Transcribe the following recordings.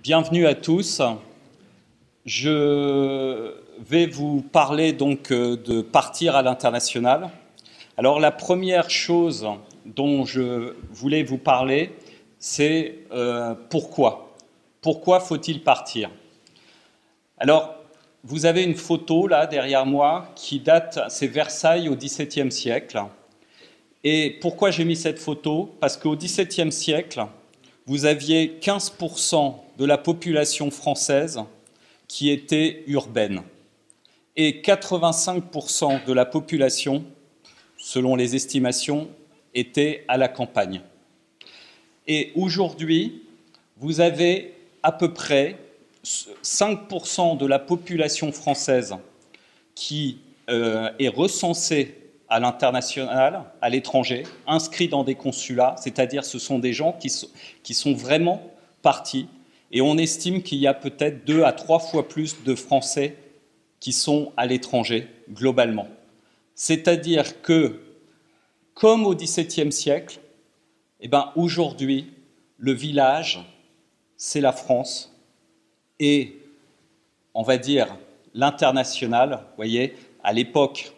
Bienvenue à tous. Je vais vous parler donc de partir à l'international. Alors la première chose dont je voulais vous parler, c'est pourquoi. Pourquoi faut-il partir? Alors, vous avez une photo là derrière moi qui date, c'est Versailles au XVIIe siècle. Et pourquoi j'ai mis cette photo? Parce qu'au XVIIe siècle, vous aviez 15% de la population française qui était urbaine et 85% de la population, selon les estimations, était à la campagne. Et aujourd'hui, vous avez à peu près 5% de la population française qui est recensée à l'international, à l'étranger, inscrits dans des consulats, c'est-à-dire ce sont des gens qui sont vraiment partis, et on estime qu'il y a peut-être 2 à 3 fois plus de Français qui sont à l'étranger, globalement. C'est-à-dire que, comme au XVIIe siècle, aujourd'hui, le village, c'est la France, et, on va dire, l'international, vous voyez, à l'époque,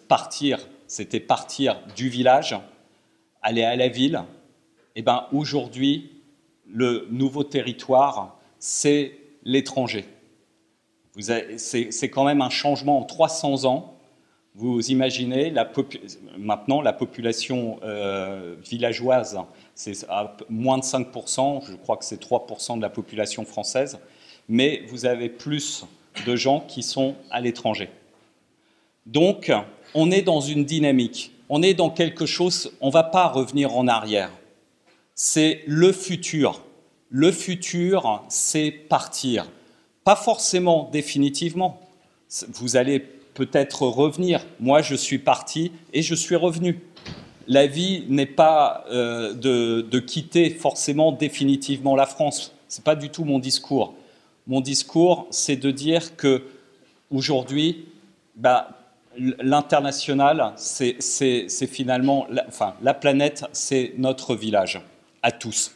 partir, c'était partir du village, aller à la ville. Et aujourd'hui, le nouveau territoire, c'est l'étranger. C'est quand même un changement en 300 ans. Vous imaginez, maintenant, la population villageoise, c'est à moins de 5%, je crois que c'est 3% de la population française, mais vous avez plus de gens qui sont à l'étranger. Donc, on est dans une dynamique, on est dans quelque chose, on ne va pas revenir en arrière. C'est le futur. Le futur, c'est partir. Pas forcément définitivement. Vous allez peut-être revenir. Moi, je suis parti et je suis revenu. La vie n'est pas de quitter forcément définitivement la France. Ce n'est pas du tout mon discours. Mon discours, c'est de dire qu'aujourd'hui, l'international, c'est finalement, la planète, c'est notre village, à tous.